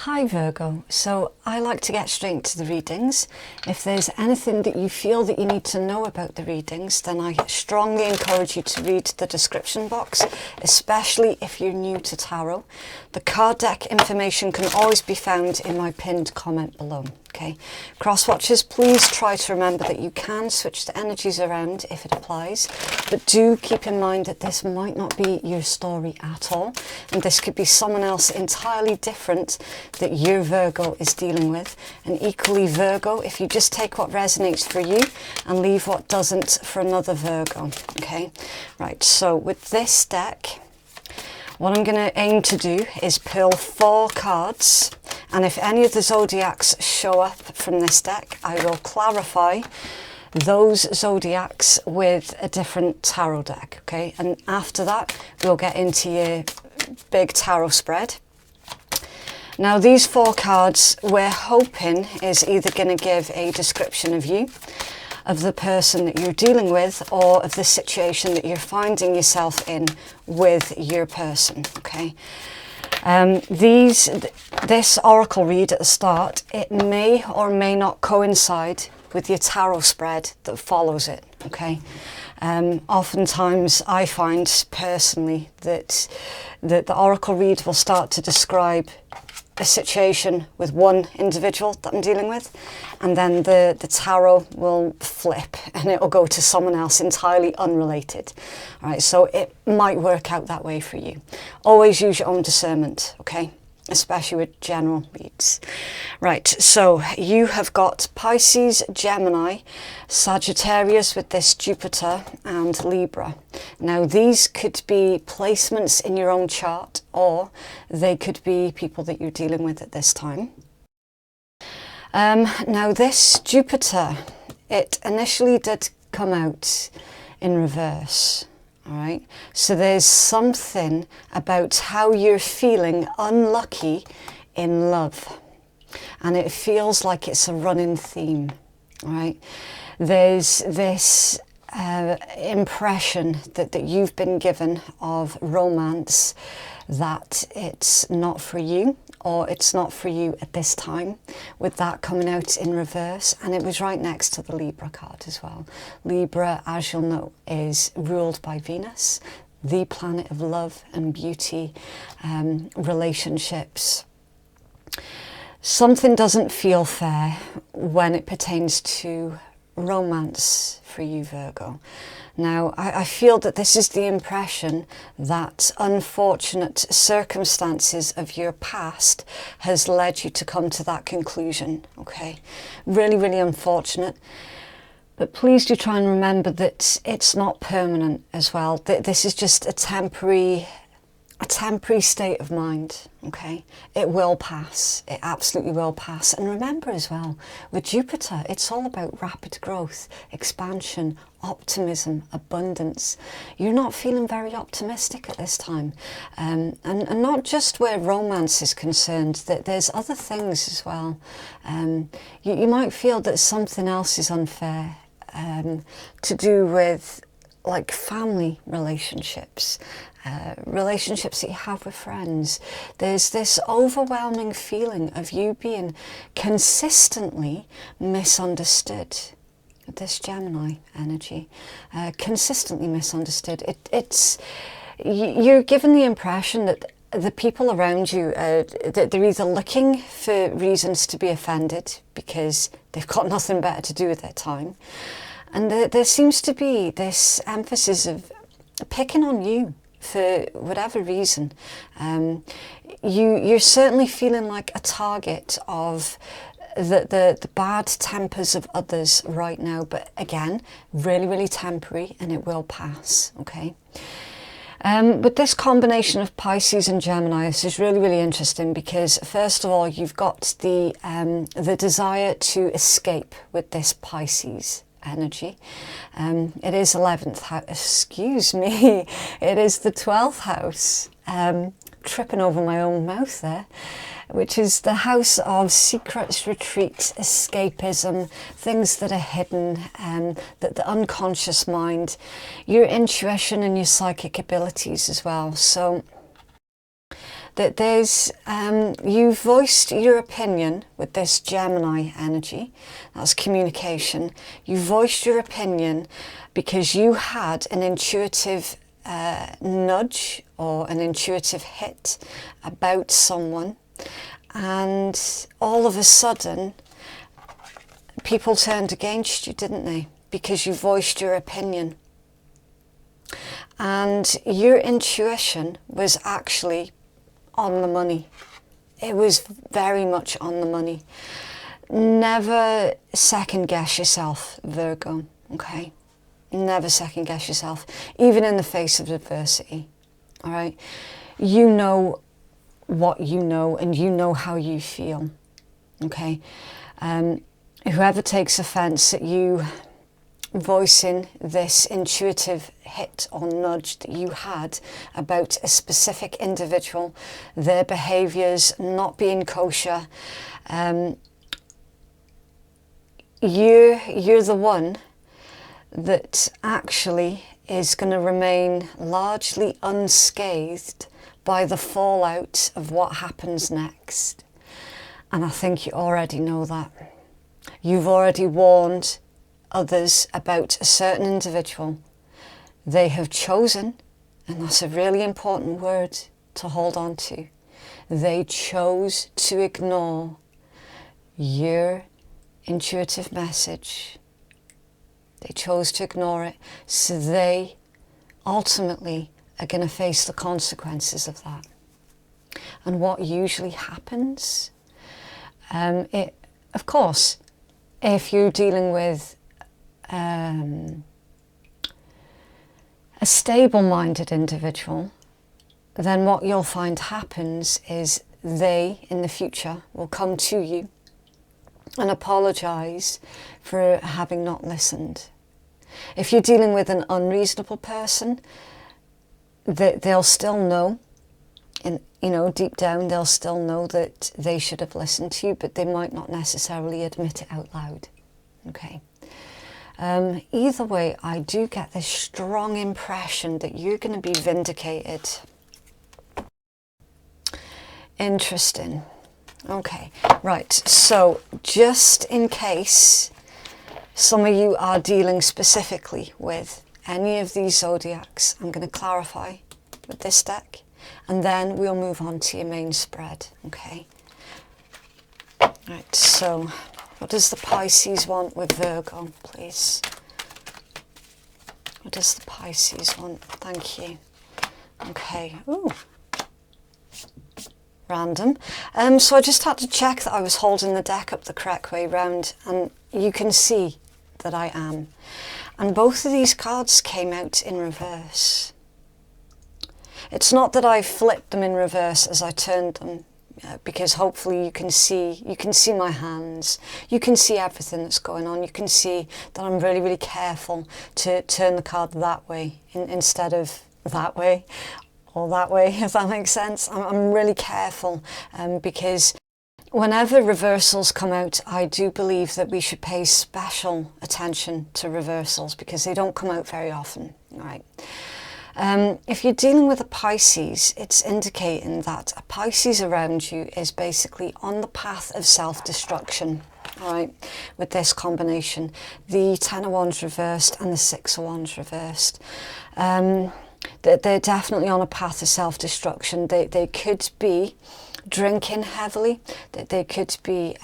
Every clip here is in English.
Hi Virgo, so I like to get straight into the readings. If there's anything that you feel that you need to know about the readings, then I strongly encourage you to read the description box, especially if you're new to tarot. The card deck information can always be found in my pinned comment below. Okay, cross watchers, please try to remember that you can switch the energies around if it applies, but do keep in mind that this might not be your story at all, and this could be someone else entirely different that your Virgo is dealing with. And equally Virgo, if you just take what resonates for you and leave what doesn't for another Virgo. Okay, right, so with this deck, what I'm going to aim to do is pull 4 cards, and if any of the zodiacs show up from this deck, I will clarify those zodiacs with a different tarot deck, okay? And after that, we'll get into your big tarot spread. Now, these 4 cards we're hoping is either going to give a description of you, of the person that you're dealing with, or of the situation that you're finding yourself in with your person, okay? This oracle read at the start, it may or may not coincide with your tarot spread that follows it, okay? Oftentimes I find personally that the oracle read will start to describe a situation with one individual that I'm dealing with, and then the tarot will flip and it will go to someone else entirely unrelated. All right, so it might work out that way for you. Always use your own discernment, okay? Especially with general reads. Right, so you have got Pisces, Gemini, Sagittarius with this Jupiter, and Libra. Now these could be placements in your own chart, or they could be people that you're dealing with at this time. Now this Jupiter, it initially did come out in reverse. All right, so there's something about how you're feeling unlucky in love, and it feels like it's a running theme. All right, there's this impression that you've been given of romance, that it's not for you, or it's not for you at this time, with that coming out in reverse. And it was right next to the Libra card as well. Libra, as you'll know, is ruled by Venus, the planet of love and beauty, relationships. Something doesn't feel fair when it pertains to romance for you, Virgo. Now, I feel that this is the impression that unfortunate circumstances of your past has led you to come to that conclusion, okay? Really, really unfortunate. But please do try and remember that it's not permanent as well. This is just a temporary state of mind, okay? It will pass. It absolutely will pass. And remember as well, with Jupiter, it's all about rapid growth, expansion, optimism, abundance. You're not feeling very optimistic at this time. And not just where romance is concerned, that there's other things as well. You might feel that something else is unfair, to do with like family relationships, relationships that you have with friends. There's this overwhelming feeling of you being consistently misunderstood. This Gemini energy, consistently misunderstood. You're given the impression that the people around you, that they're either looking for reasons to be offended because they've got nothing better to do with their time, and there seems to be this emphasis of picking on you for whatever reason. You're certainly feeling like a target of the bad tempers of others right now, but again, really, really temporary, and it will pass, okay? With this combination of Pisces and Gemini, this is really, really interesting because first of all, you've got the desire to escape with this Pisces energy. It is 11th house, excuse me, it is the 12th house, tripping over my own mouth there, which is the house of secrets, retreats, escapism, things that are hidden, that the unconscious mind, your intuition and your psychic abilities as well. So that there's, you voiced your opinion with this Gemini energy, that's communication. You voiced your opinion because you had an intuitive nudge or an intuitive hit about someone, and all of a sudden people turned against you, didn't they? Because you voiced your opinion. And your intuition was actually on the money. It was very much on the money. Never second guess yourself, Virgo, okay? Never second guess yourself, even in the face of adversity, all right? You know what you know, and you know how you feel, okay? Whoever takes offense at you voicing this intuitive hit or nudge that you had about a specific individual, their behaviors not being kosher, you're the one that actually is going to remain largely unscathed by the fallout of what happens next. And I think you already know that. You've already warned others about a certain individual. They have chosen, and that's a really important word to hold on to, they chose to ignore your intuitive message. They chose to ignore it, so they ultimately are going to face the consequences of that. And what usually happens, of course, if you're dealing with a stable-minded individual, then what you'll find happens is they, in the future, will come to you and apologise for having not listened. If you're dealing with an unreasonable person, they'll still know, and deep down they'll still know that they should have listened to you, but they might not necessarily admit it out loud. Okay. Either way, I do get this strong impression that you're going to be vindicated. Interesting. Okay, right, so just in case some of you are dealing specifically with any of these zodiacs, I'm going to clarify with this deck, and then we'll move on to your main spread, okay? Right, so what does the Pisces want with Virgo, please? What does the Pisces want? Thank you. Okay, ooh. Random. So I just had to check that I was holding the deck up the correct way round, and you can see that I am. And both of these cards came out in reverse. It's not that I flipped them in reverse as I turned them, because hopefully you can see my hands, you can see everything that's going on, you can see that I'm really, really careful to turn the card that way instead of that way. Or that way, if that makes sense. I'm really careful because whenever reversals come out, I do believe that we should pay special attention to reversals because they don't come out very often, right? If you're dealing with a Pisces, it's indicating that a Pisces around you is basically on the path of self-destruction, all right, with this combination. The Ten of Wands reversed and the Six of Wands reversed. They're definitely on a path of self-destruction. They could be drinking heavily, they could be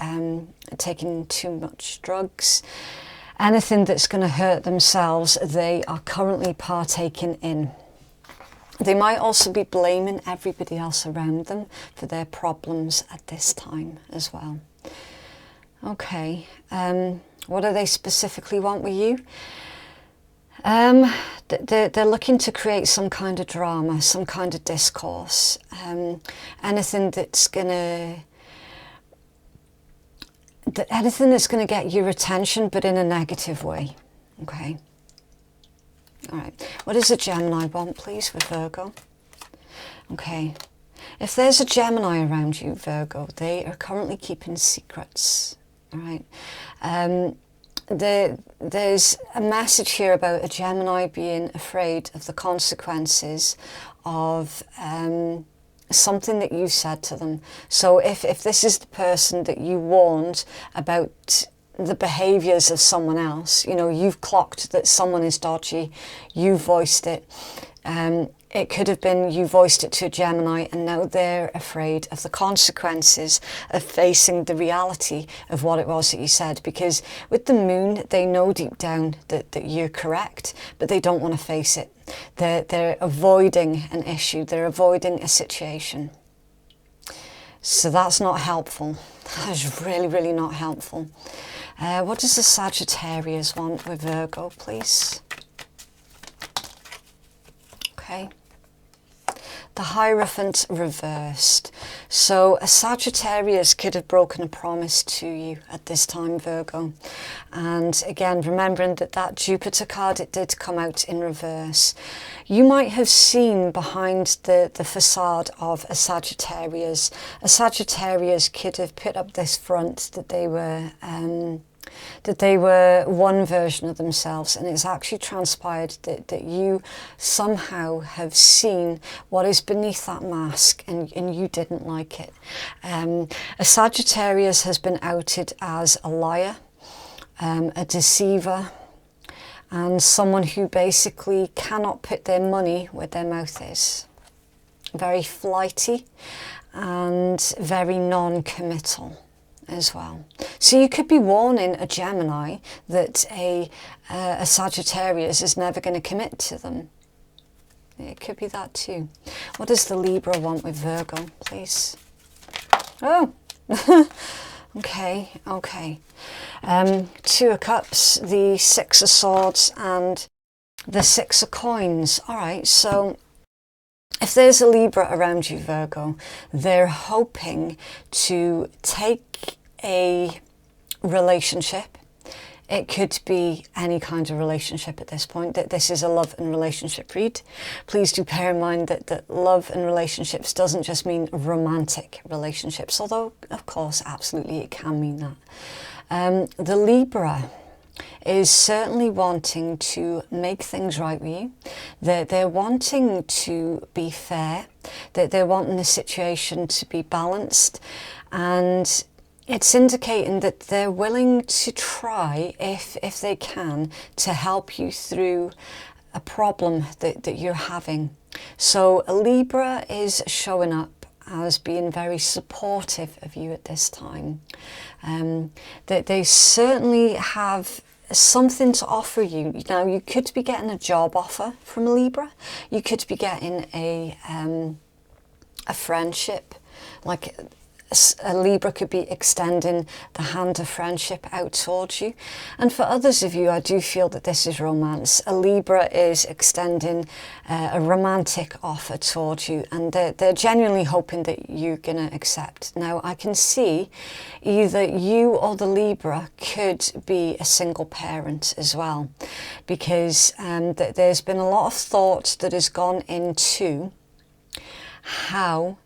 taking too much drugs. Anything that's going to hurt themselves, they are currently partaking in. They might also be blaming everybody else around them for their problems at this time as well. Okay, what do they specifically want with you? They're looking to create some kind of drama, some kind of discourse, anything that's gonna get your attention, but in a negative way. Okay. All right. What does a Gemini want, please, with Virgo? Okay. If there's a Gemini around you, Virgo, they are currently keeping secrets. All right. There's a message here about a Gemini being afraid of the consequences of something that you said to them. So if this is the person that you warned about the behaviours of someone else, you know, you've clocked that someone is dodgy, you voiced it. It could have been you voiced it to a Gemini and now they're afraid of the consequences of facing the reality of what it was that you said. Because with the moon, they know deep down that you're correct, but they don't want to face it. They're avoiding an issue. They're avoiding a situation. So that's not helpful. That is really, really not helpful. What does the Sagittarius want with Virgo, please? Okay. The Hierophant reversed. So a Sagittarius could have broken a promise to you at this time, Virgo. And again, remembering that Jupiter card, it did come out in reverse. You might have seen behind the facade of a Sagittarius. A Sagittarius could have put up this front that they were one version of themselves, and it's actually transpired that you somehow have seen what is beneath that mask and you didn't like it. A Sagittarius has been outed as a liar, a deceiver, and someone who basically cannot put their money where their mouth is. Very flighty and very non-committal as well. So you could be warning a Gemini that a Sagittarius is never going to commit to them. It could be that too. What does the Libra want with Virgo, please? Oh, okay. Two of Cups, the Six of Swords, and the Six of Coins. All right, so if there's a Libra around you, Virgo, they're hoping to take a relationship. It could be any kind of relationship at this point. That this is a love and relationship read. Please do bear in mind that love and relationships doesn't just mean romantic relationships, although of course absolutely it can mean that. The Libra is certainly wanting to make things right with you. They're wanting to be fair. They're wanting the situation to be balanced, and it's indicating that they're willing to try, if they can, to help you through a problem that you're having. So a Libra is showing up as being very supportive of you at this time. That they certainly have something to offer you. Now, you could be getting a job offer from a Libra. You could be getting a friendship, like a Libra could be extending the hand of friendship out towards you. And for others of you, I do feel that this is romance. A Libra is extending a romantic offer towards you, and they're genuinely hoping that you're going to accept. Now, I can see either you or the Libra could be a single parent as well, because there's been a lot of thought that has gone into how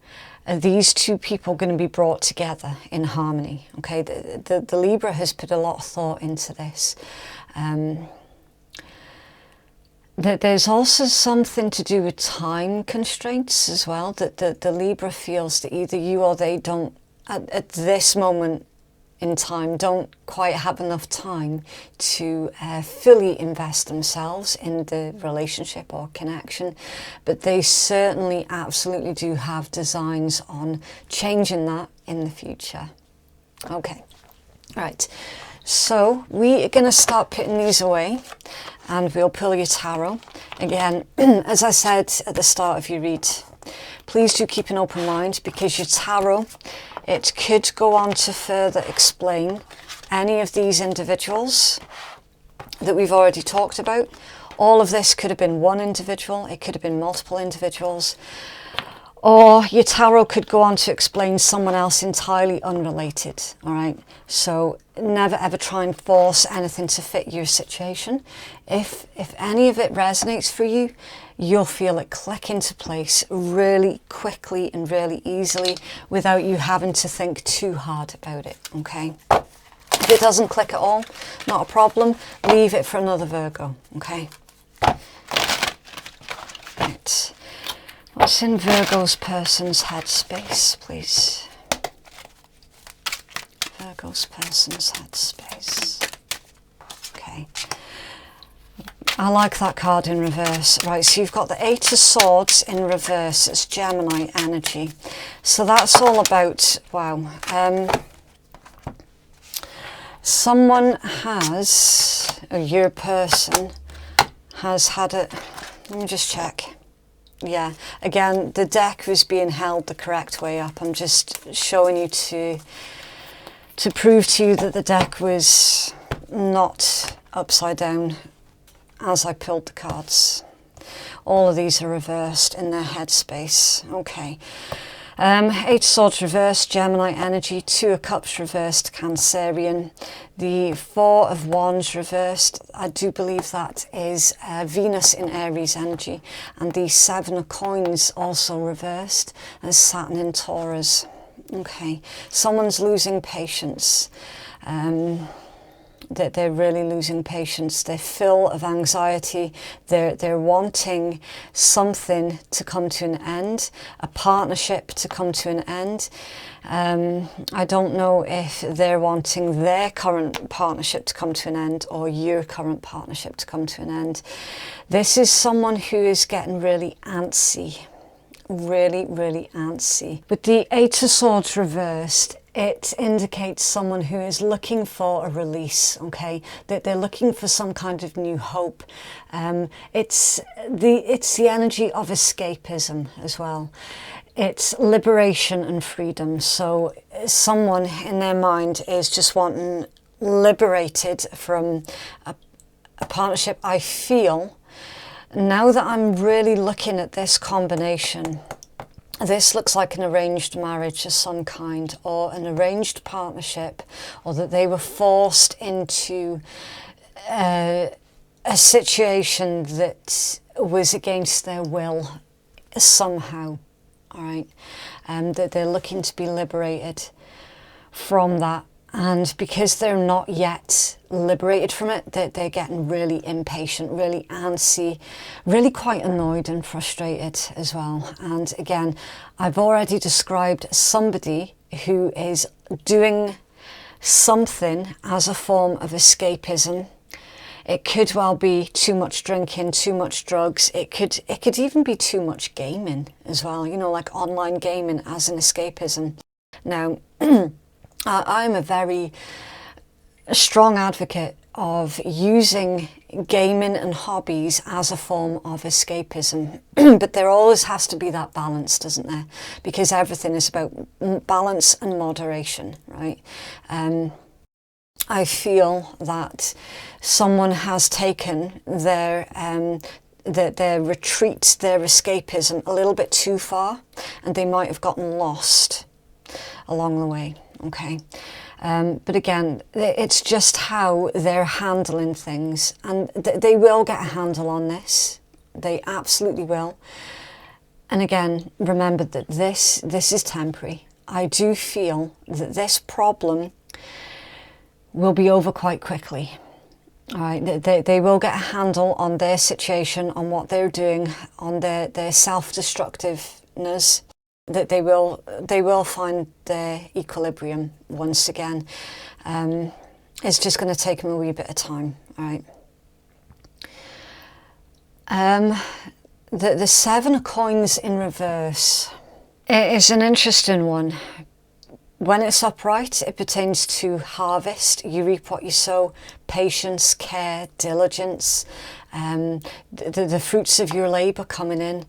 these two people are going to be brought together in harmony. Okay, the Libra has put a lot of thought into this. There's also something to do with time constraints as well, that the Libra feels that either you or they don't, at this moment in time, don't quite have enough time to fully invest themselves in the relationship or connection, but they certainly absolutely do have designs on changing that in the future. Okay, right, so we are going to start putting these away, and we'll pull your tarot again. As I said at the start of your read, please do keep an open mind, because your tarot, it could go on to further explain any of these individuals that we've already talked about. All of this could have been one individual, it could have been multiple individuals, or your tarot could go on to explain someone else entirely unrelated. All right, so never ever try and force anything to fit your situation. If any of it resonates for you, you'll feel it click into place really quickly and really easily without you having to think too hard about it, okay? If it doesn't click at all, not a problem. Leave it for another Virgo, okay? Right. What's in Virgo's person's headspace, please? Virgo's person's headspace. Okay. I like that card in reverse. Right, so you've got the Eight of Swords in reverse. It's Gemini energy. So that's all about, wow. Someone has, or your person has had it. Let me just check. Yeah, again, the deck was being held the correct way up. I'm just showing you to prove to you that the deck was not upside down as I pulled the cards. All of these are reversed in their headspace. Okay. Eight of Swords reversed, Gemini energy. Two of Cups reversed, Cancerian. The Four of Wands reversed. I do believe that is Venus in Aries energy. And the Seven of Coins also reversed as Saturn in Taurus. Okay, someone's losing patience. They're really losing patience. They're full of anxiety. They're wanting something to come to an end, a partnership to come to an end. I don't know if they're wanting their current partnership to come to an end or your current partnership to come to an end. This is someone who is getting really antsy. Really, really antsy. With the Eight of Swords reversed, it indicates someone who is looking for a release, okay? That they're looking for some kind of new hope. It's the energy of escapism as well. It's liberation and freedom. So someone in their mind is just wanting liberated from a partnership. I feel, now that I'm really looking at this combination, this looks like an arranged marriage of some kind, or an arranged partnership, or that they were forced into a situation that was against their will somehow, all right? That they're looking to be liberated from that. And because they're not yet liberated from it, they're getting really impatient, really antsy, really quite annoyed and frustrated as well. And again, I've already described somebody who is doing something as a form of escapism. It could well be too much drinking, too much drugs. It could even be too much gaming as well, you know, like online gaming as an escapism. Now, I'm a very strong advocate of using gaming and hobbies as a form of escapism, but there always has to be that balance, doesn't there? Because everything is about balance and moderation, right? I feel that someone has taken their retreat, their escapism a little bit too far, and they might have gotten lost along the way. Okay, but again, it's just how they're handling things, and they will get a handle on this. They absolutely will. And again, remember that this is temporary. I do feel that this problem will be over quite quickly. All right, they will get a handle on their situation, on what they're doing, on their self-destructiveness. That they will find their equilibrium once again. It's just going to take them a wee bit of time, all right? The Seven of Coins in reverse. It is an interesting one. When it's upright, it pertains to harvest. You reap what you sow, patience, care, diligence, the fruits of your labour coming in.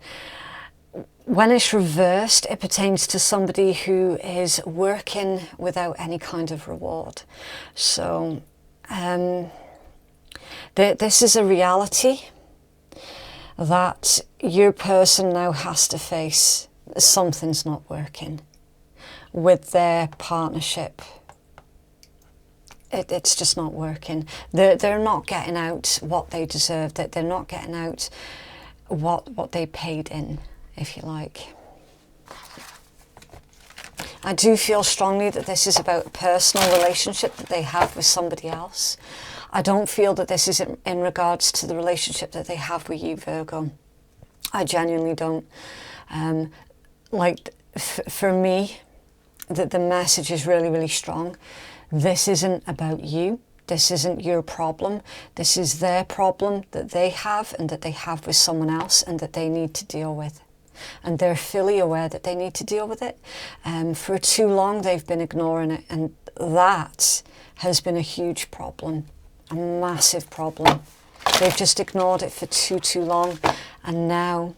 When it's reversed, it pertains to somebody who is working without any kind of reward. So this is a reality that your person now has to face. Something's not working with their partnership. It's just not working. They're not getting out what they deserve. That they're not getting out what they paid in, if you like. I do feel strongly that this is about a personal relationship that they have with somebody else. I don't feel that this is in regards to the relationship that they have with you, Virgo. I genuinely don't. Like for me, the message is really, really strong. This isn't about you. This isn't your problem. This is their problem that they have and that they have with someone else and that they need to deal with. And they're fully aware that they need to deal with it. For too long, they've been ignoring it. And that has been a huge problem, a massive problem. They've just ignored it for too long. And now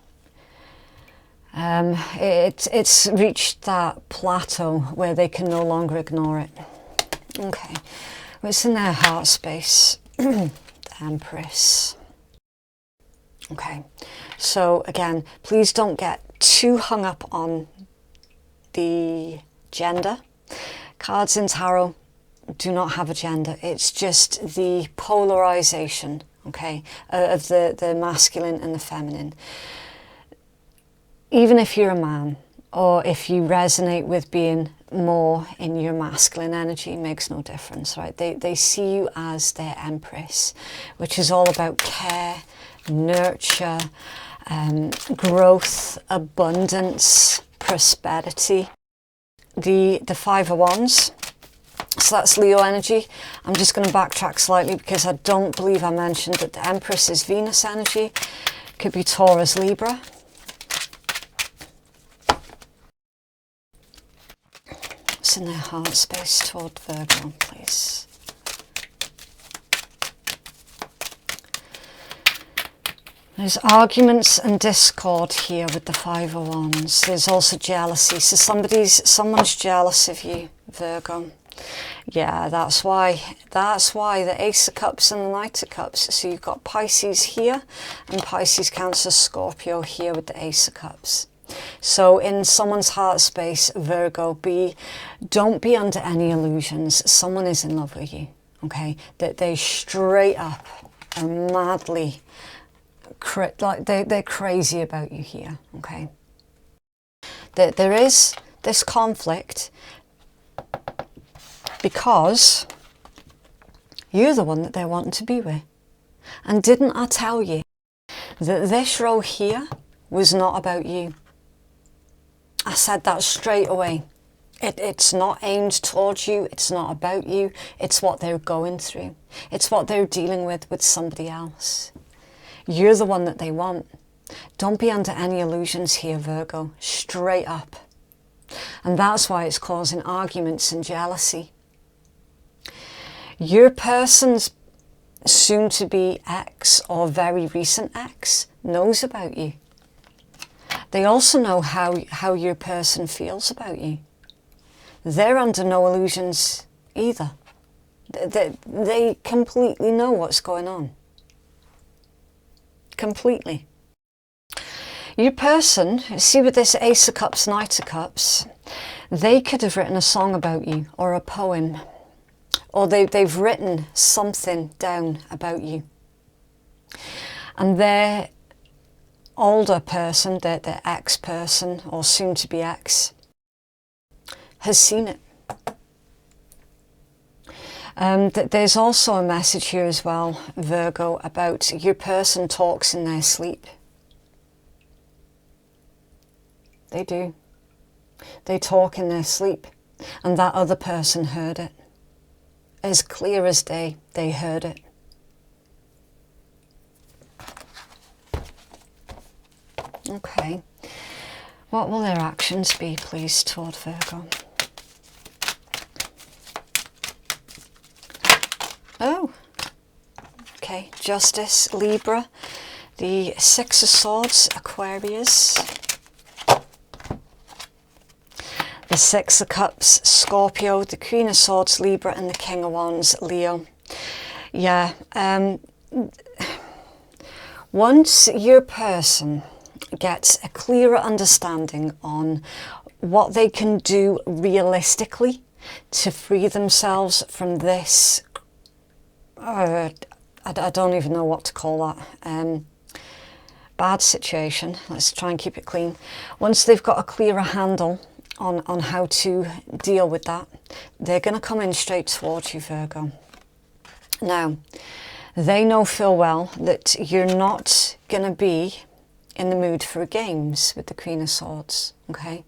it's reached that plateau where they can no longer ignore it. Okay. What's in their heart space? The Empress. Okay, so again, please don't get too hung up on the gender. Cards in tarot do not have a gender. It's just the polarization, okay, of the masculine and the feminine. Even if you're a man, or if you resonate with being more in your masculine energy, makes no difference, right? They see you as their Empress, which is all about care, nurture, growth, abundance, prosperity. The Five of Wands, so that's Leo energy. I'm just going to backtrack slightly because I don't believe I mentioned that the Empress is Venus energy. Could be Taurus, Libra. In their heart space toward Virgo, please. There's arguments and discord here with the Five of Wands. There's also jealousy. So someone's jealous of you, Virgo. Yeah, that's why the Ace of Cups and the Knight of Cups. So you've got Pisces here and Pisces, Cancer, Scorpio here with the Ace of Cups. So in someone's heart space, Virgo, don't be under any illusions. Someone is in love with you, okay? That they straight up are madly, like they're crazy about you here, okay? That there is this conflict because you're the one that they're wanting to be with. And didn't I tell you that this row here was not about you? I said that straight away. It's not aimed towards you. It's not about you. It's what they're going through. It's what they're dealing with somebody else. You're the one that they want. Don't be under any illusions here, Virgo. Straight up. And that's why it's causing arguments and jealousy. Your person's soon-to-be ex or very recent ex knows about you. They also know how your person feels about you. They're under no illusions either. They completely know what's going on. Completely. Your person, see with this Ace of Cups, Knight of Cups, they could have written a song about you or a poem. Or they've written something down about you. And their older person, their ex-person or soon-to-be ex, has seen it. There's also a message here as well, Virgo, about your person talks in their sleep. They do. They talk in their sleep. And that other person heard it. As clear as day, they heard it. Okay. What will their actions be, please, toward Virgo? Oh. Okay. Justice, Libra. The Six of Swords, Aquarius. The Six of Cups, Scorpio. The Queen of Swords, Libra. And the King of Wands, Leo. Yeah. Once your person gets a clearer understanding on what they can do realistically to free themselves from this, I don't even know what to call that, bad situation. Let's try and keep it clean. Once they've got a clearer handle on how to deal with that, they're going to come in straight towards you, Virgo. Now, they know full well that you're not going to be in the mood for games with the Queen of Swords, okay?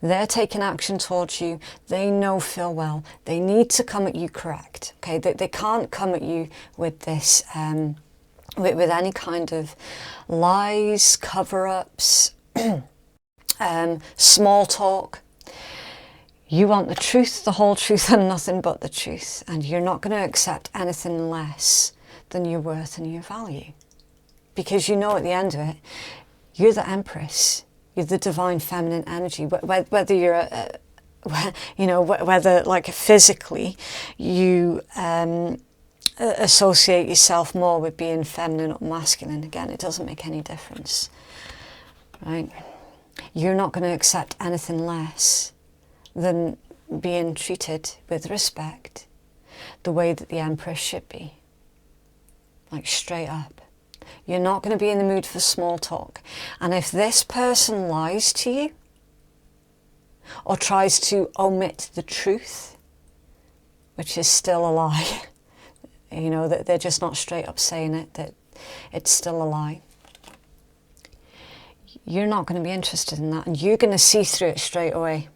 They're taking action towards you. They know full well they need to come at you correct, okay? They can't come at you with this, with any kind of lies, cover-ups, small talk. You want the truth, the whole truth, and nothing but the truth. And you're not going to accept anything less than your worth and your value. Because you know at the end of it, you're the Empress. You're the divine feminine energy. Whether you're, whether like physically you associate yourself more with being feminine or masculine, again, it doesn't make any difference, right? You're not going to accept anything less than being treated with respect, the way that the Empress should be, like straight up. You're not going to be in the mood for small talk. And if this person lies to you or tries to omit the truth, which is still a lie, you know, that they're just not straight up saying it, that it's still a lie, you're not going to be interested in that, and you're going to see through it straight away.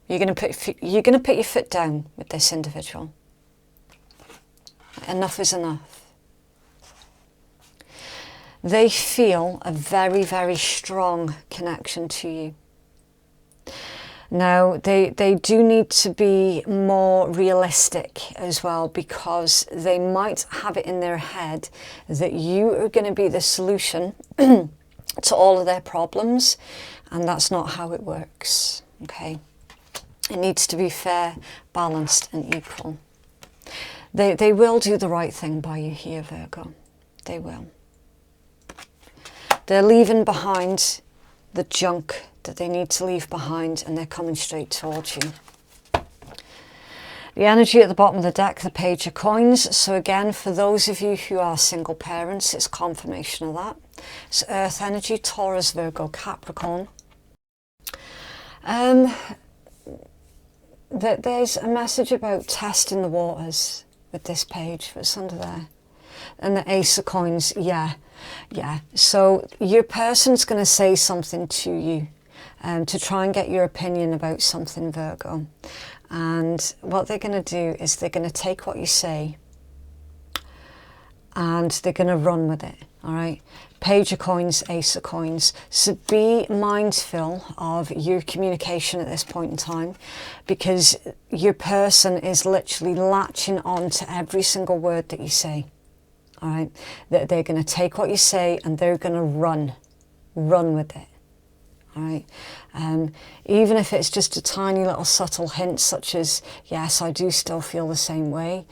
You're going to put your foot down with this individual. Enough is enough. They feel a very, very strong connection to you. Now, they do need to be more realistic as well, because they might have it in their head that you are going to be the solution to all of their problems, and that's not how it works, okay? It needs to be fair, balanced and equal. They will do the right thing by you here, Virgo. They will. They're leaving behind the junk that they need to leave behind, and they're coming straight towards you. The energy at the bottom of the deck, the Page of Coins. So again, for those of you who are single parents, it's confirmation of that. It's Earth energy, Taurus, Virgo, Capricorn. There's a message about testing the waters with this page that's under there. And the Ace of Coins, yeah. So your person's going to say something to you to try and get your opinion about something, Virgo. And what they're going to do is they're going to take what you say and they're going to run with it, all right? Page of Coins, Ace of Coins. So be mindful of your communication at this point in time, because your person is literally latching on to every single word that you say, all right? They're going to take what you say and they're going to run with it, all right? Even if it's just a tiny little subtle hint, such as, yes, I do still feel the same way,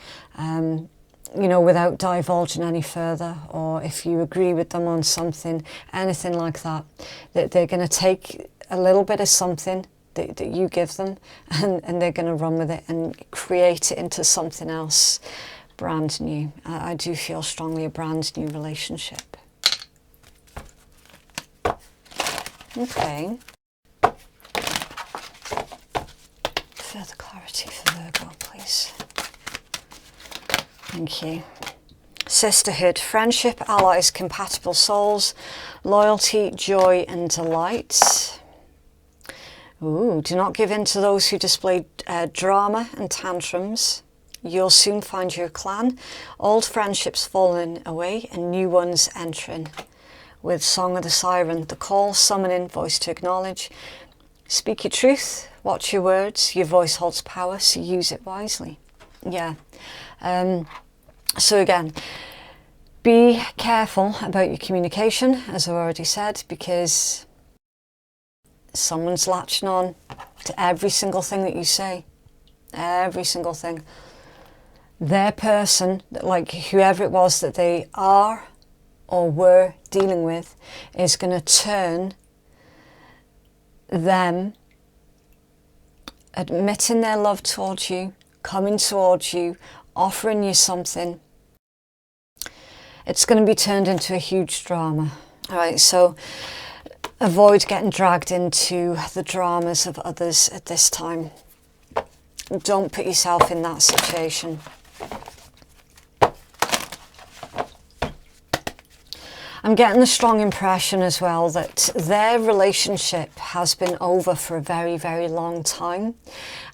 you know, without divulging any further, or if you agree with them on something, anything like that, that they're going to take a little bit of something that you give them, and they're going to run with it and create it into something else brand new. I do feel strongly a brand new relationship. Okay. Further clarity for Virgo, please. Thank you. Sisterhood, friendship, allies, compatible souls, loyalty, joy and delight. Ooh, do not give in to those who display drama and tantrums. You'll soon find your clan. Old friendships falling away and new ones entering. With Song of the Siren, the call, summoning, voice to acknowledge. Speak your truth, watch your words. Your voice holds power, so use it wisely. Yeah. So again, be careful about your communication, as I've already said, because someone's latching on to every single thing that you say. Every single thing. Their person, like whoever it was that they are or were dealing with, is going to turn them admitting their love towards you, coming towards you, offering you something. It's going to be turned into a huge drama. All right, so avoid getting dragged into the dramas of others at this time. Don't put yourself in that situation. I'm getting the strong impression as well that their relationship has been over for a very, very long time.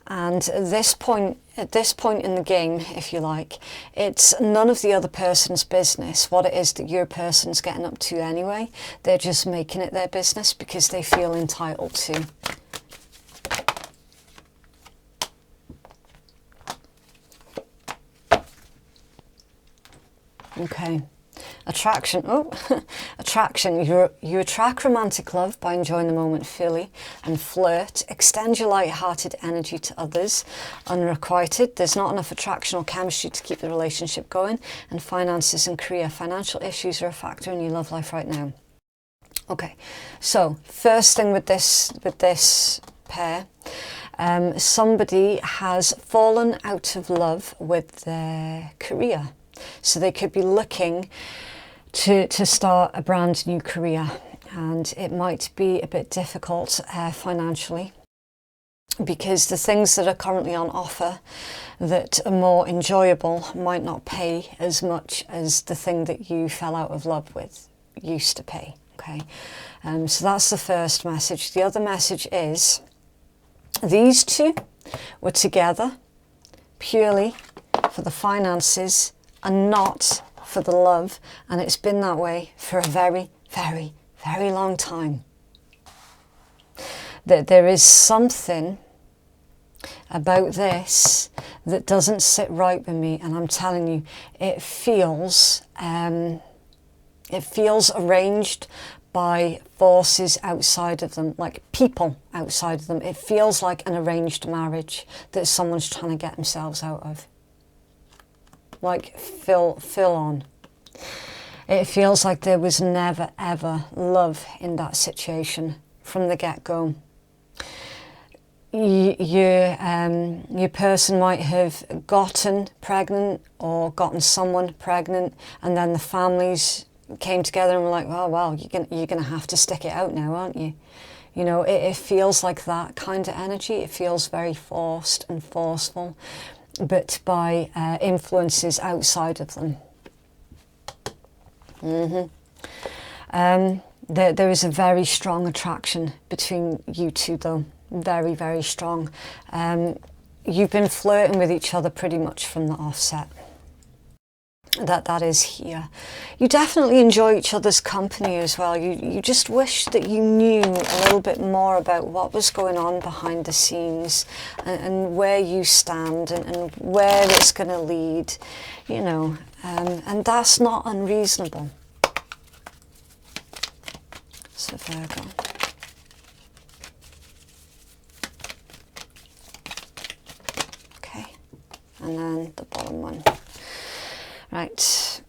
And at this point in the game, if you like, it's none of the other person's business what it is that your person's getting up to anyway. They're just making it their business because they feel entitled to. Okay. Attraction. Oh, attraction. You attract romantic love by enjoying the moment fully and flirt. Extend your light-hearted energy to others. Unrequited. There's not enough attraction or chemistry to keep the relationship going. And finances and career. Financial issues are a factor in your love life right now. Okay. So first thing with this pair, somebody has fallen out of love with their career. So they could be looking to start a brand new career, and it might be a bit difficult financially because the things that are currently on offer that are more enjoyable might not pay as much as the thing that you fell out of love with used to pay. Okay, so that's the first message. The other message is these two were together purely for the finances and not for the love, and it's been that way for a very, very, very long time. That there is something about this that doesn't sit right with me, and I'm telling you, it feels arranged by forces outside of them, like people outside of them. It feels like an arranged marriage that someone's trying to get themselves out of. Like fill on. It feels like there was never ever love in that situation from the get-go. Your person might have gotten pregnant or gotten someone pregnant, and then the families came together and were like, oh well, you're gonna have to stick it out now, aren't you? You know, it feels like that kind of energy. It feels very forced and forceful, but by influences outside of them. There is a very strong attraction between you two though, very, very strong. You've been flirting with each other pretty much from the offset. That is here. You definitely enjoy each other's company as well. You just wish that you knew a little bit more about what was going on behind the scenes and where you stand and where it's going to lead, you know, and that's not unreasonable. So Virgo. Okay, and then the bottom one. Right.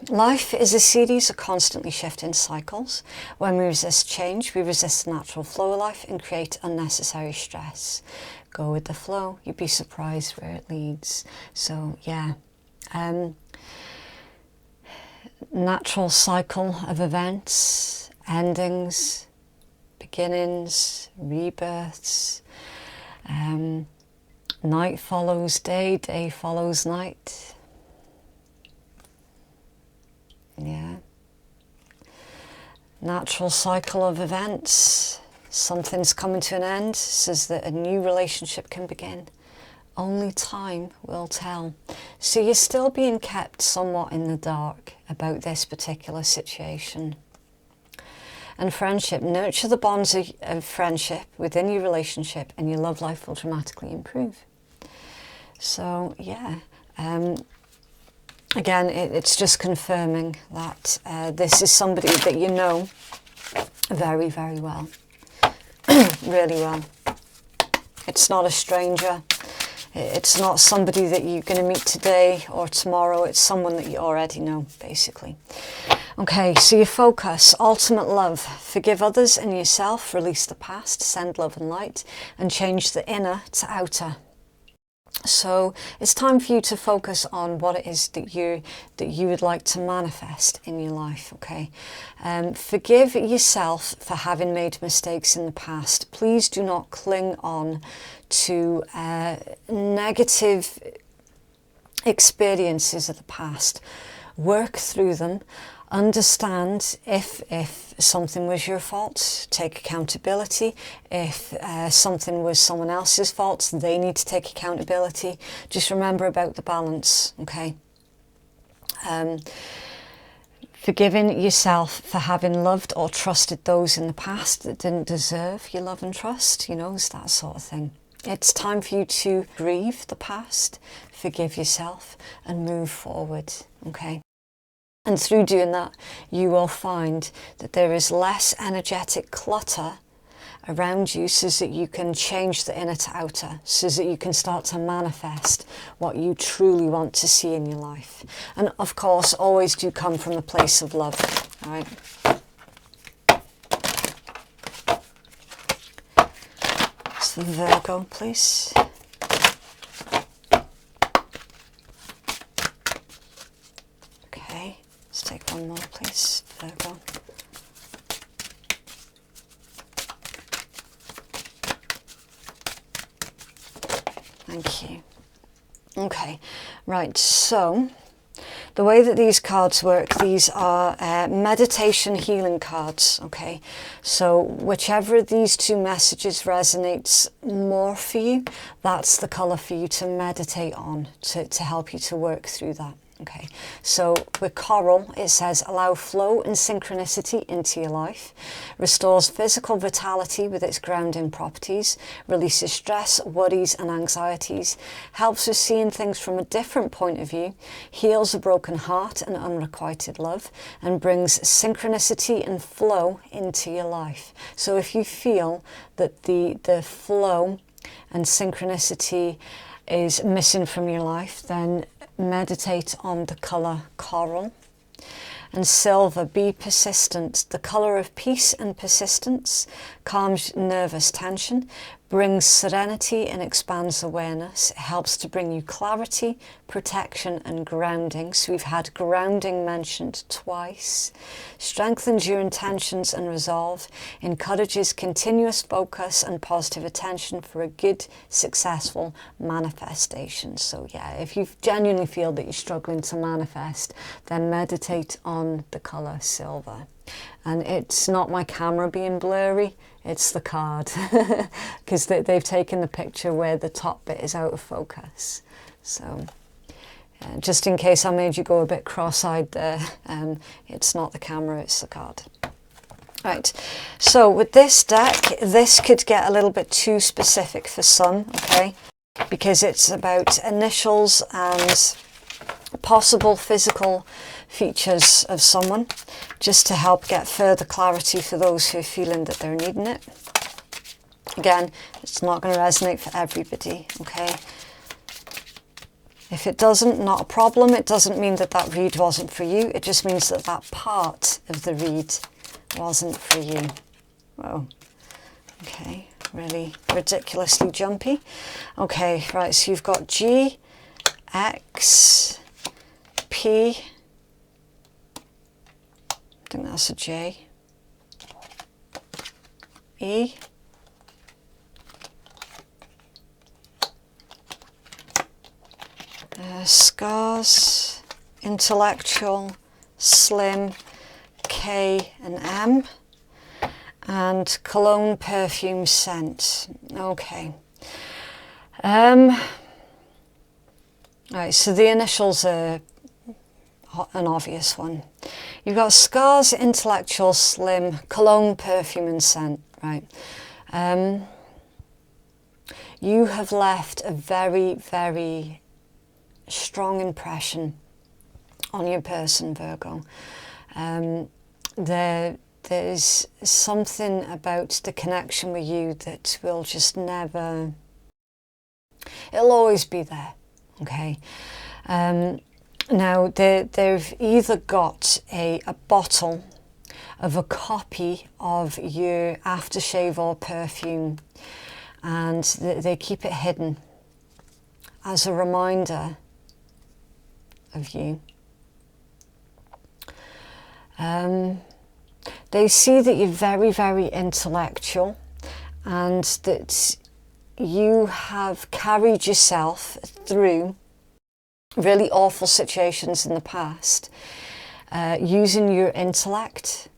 Life is a series of constantly shifting cycles. When we resist change, we resist the natural flow of life and create unnecessary stress. Go with the flow, you'd be surprised where it leads. So yeah, natural cycle of events, endings, beginnings, rebirths, night follows day, day follows night. Yeah. Natural cycle of events. Something's coming to an end, says that a new relationship can begin. Only time will tell. So you're still being kept somewhat in the dark about this particular situation. And friendship. Nurture the bonds of friendship within your relationship and your love life will dramatically improve. So yeah. Again, it's just confirming that this is somebody that you know very, very well. Really well. It's not a stranger. It's not somebody that you're going to meet today or tomorrow. It's someone that you already know, basically. Okay, so your focus, ultimate love. Forgive others and yourself. Release the past. Send love and light. And change the inner to outer. So it's time for you to focus on what it is that you would like to manifest in your life, okay? Forgive yourself for having made mistakes in the past. Please do not cling on to negative experiences of the past. Work through them, Understand if something was your fault, take accountability. If something was someone else's fault, they need to take accountability. Just remember about the balance, okay? Forgiving yourself for having loved or trusted those in the past that didn't deserve your love and trust, you know, it's that sort of thing. It's time for you to grieve the past, forgive yourself, and move forward, okay? And through doing that, you will find that there is less energetic clutter around you, so that you can change the inner to outer, so that you can start to manifest what you truly want to see in your life. And of course, always do come from the place of love, all right? So Virgo, please. Okay, let's take one more, please, Virgo. Thank you. Okay, right, so the way that these cards work, these are meditation healing cards, okay? So whichever of these two messages resonates more for you, that's the colour for you to meditate on, to help you to work through that. Okay, so with coral, it says allow flow and synchronicity into your life, restores physical vitality with its grounding properties, releases stress, worries and anxieties, helps with seeing things from a different point of view, heals a broken heart and unrequited love, and brings synchronicity and flow into your life. So if you feel that the flow and synchronicity is missing from your life, then meditate on the colour coral. And silver, be persistent. The colour of peace and persistence calms nervous tension, brings serenity and expands awareness. It helps to bring you clarity, protection and grounding. So we've had grounding mentioned twice. Strengthens your intentions and resolve. Encourages continuous focus and positive attention for a good, successful manifestation. So yeah, if you genuinely feel that you're struggling to manifest, then meditate on the colour silver. And it's not my camera being blurry, it's the card, because they've taken the picture where the top bit is out of focus. So just in case I made you go a bit cross-eyed there, it's not the camera, it's the card. Right, so with this deck, this could get a little bit too specific for some, okay, because it's about initials and possible physical features of someone, just to help get further clarity for those who are feeling that they're needing it. Again, it's not going to resonate for everybody, okay? If it doesn't, not a problem. It doesn't mean that that read wasn't for you. It just means that that part of the read wasn't for you. Whoa. Okay, really ridiculously jumpy. Okay, right, so you've got G, X, P, I think that's a J, E, scars, intellectual, slim, K and M, and cologne, perfume, scent. Okay. Right, so the initials are an obvious one. You've got scars, intellectual, slim, cologne, perfume and scent, right? You have left a very, very strong impression on your person, Virgo. There's something about the connection with you that will just never, it'll always be there, okay? Now, they've either got a bottle of a copy of your aftershave or perfume, and they keep it hidden as a reminder of you. They see that you're very, very intellectual, and that you have carried yourself through really awful situations in the past, using your intellect,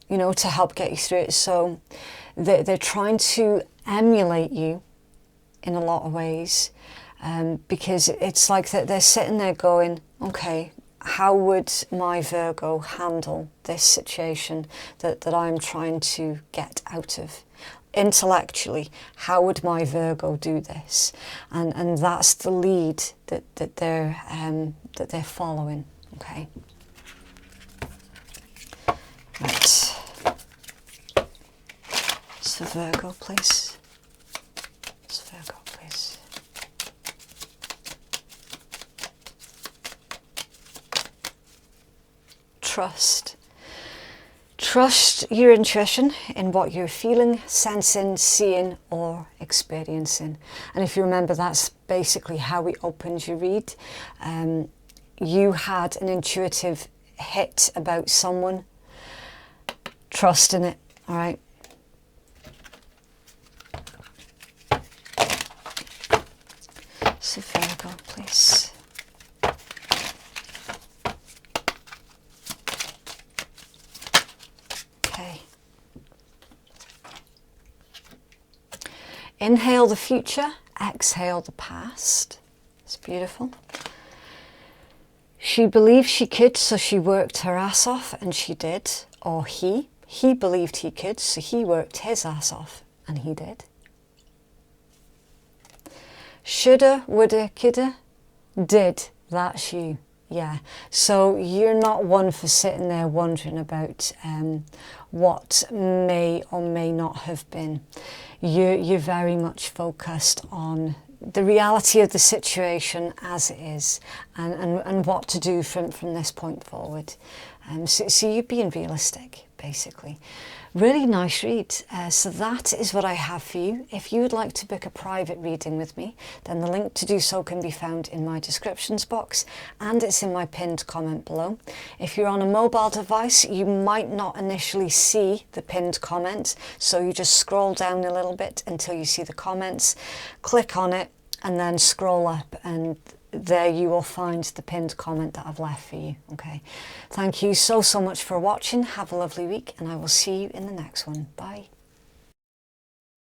you know, to help get you through it. So they're trying to emulate you in a lot of ways, because it's like that they're sitting there going, okay, how would my Virgo handle this situation that I'm trying to get out of? Intellectually, how would my Virgo do this? And that's the lead that they're following. Okay. Right. So Virgo, please. So Virgo, please. Trust. Trust your intuition in what you're feeling, sensing, seeing or experiencing. And if you remember, that's basically how we opened your read. You had an intuitive hit about someone. Trust in it, all right? So Virgo, please. Okay. Inhale the future, exhale the past. It's beautiful. She believed she could, so she worked her ass off, and she did. Or he believed he could, so he worked his ass off, and he did. Shoulda, woulda, coulda, did, that's you. Yeah, so you're not one for sitting there wondering about what may or may not have been. You're very much focused on the reality of the situation as it is, and what to do from this point forward. So you're being realistic, basically. Really nice read. So that is what I have for you. If you would like to book a private reading with me, then the link to do so can be found in my descriptions box, and it's in my pinned comment below. If you're on a mobile device, you might not initially see the pinned comment, so you just scroll down a little bit until you see the comments, click on it, and then scroll up, and there you will find the pinned comment that I've left for you. Okay, thank you so much for watching. Have a lovely week, and I will see you in the next one. Bye.